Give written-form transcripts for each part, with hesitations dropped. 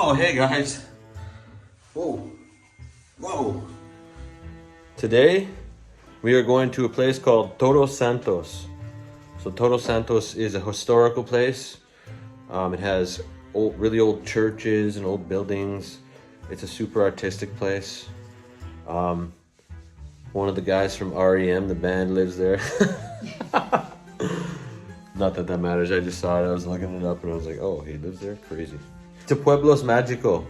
Oh, hey guys. Whoa. Whoa. Today, we are going to a place called Todos Santos. So Todos Santos is a historical place. It has really old churches and old buildings. It's a super artistic place. One of the guys from REM, the band, lives there. Not that that matters. I just saw it. I was looking it up and I was like, oh, he lives there? Crazy. It's a Pueblos Magico.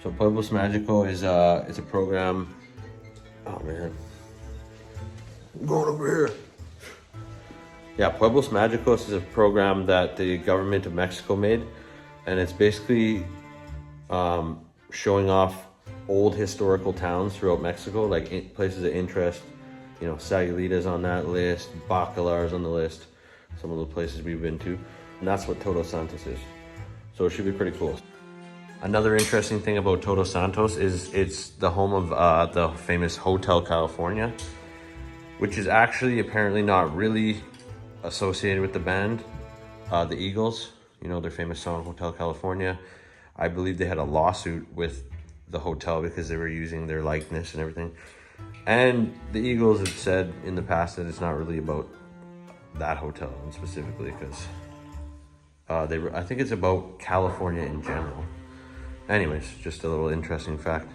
So Pueblos Magico is it's a program. Oh man, I'm going over here. Yeah, Pueblos Magicos is a program that the government of Mexico made, and it's basically showing off old historical towns throughout Mexico, like places of interest. You know, Sayulita's on that list, Bacalar's on the list, some of the places we've been to, and that's what Todos Santos is. So it should be pretty cool. Another interesting thing about Todos Santos is it's the home of the famous Hotel California, which is actually apparently not really associated with the band, the Eagles. You know, their famous song Hotel California. I believe they had a lawsuit with the hotel because they were using their likeness and everything. And the Eagles have said in the past that it's not really about that hotel specifically, because I think it's about California in general. Anyways, just a little interesting fact.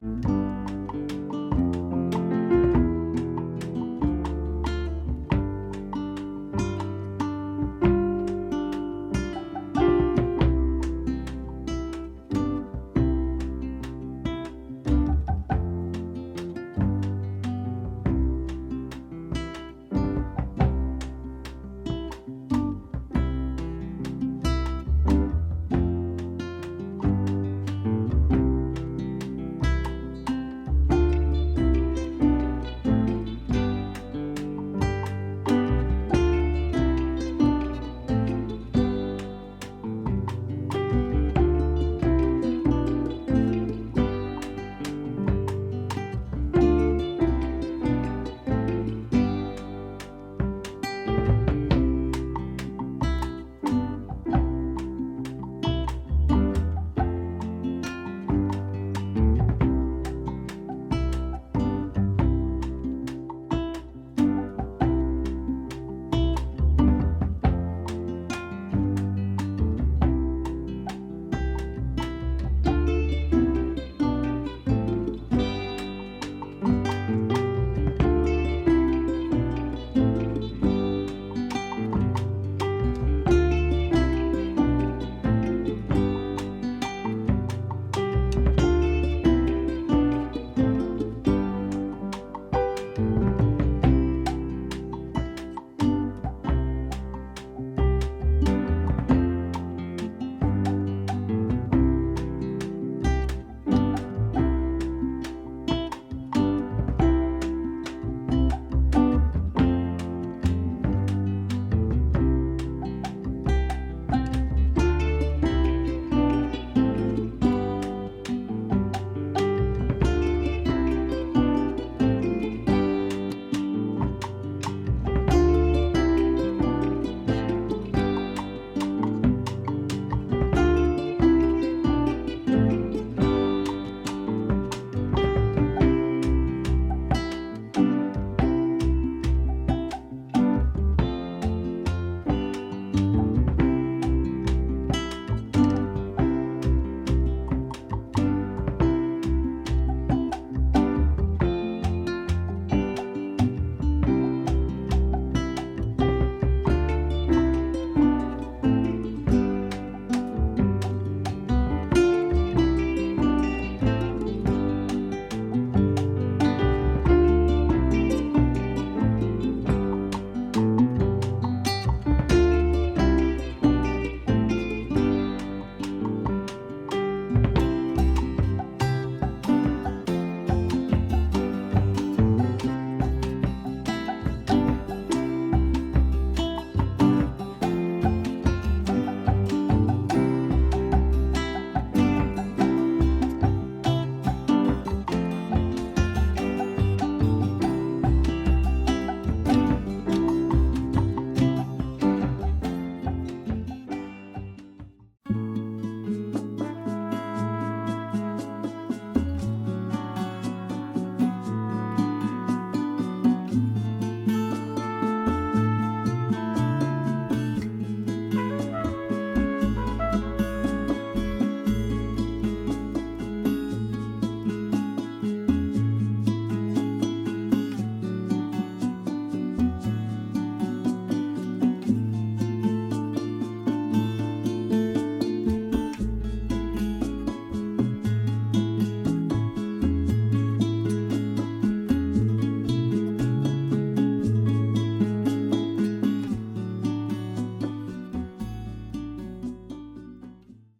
bye.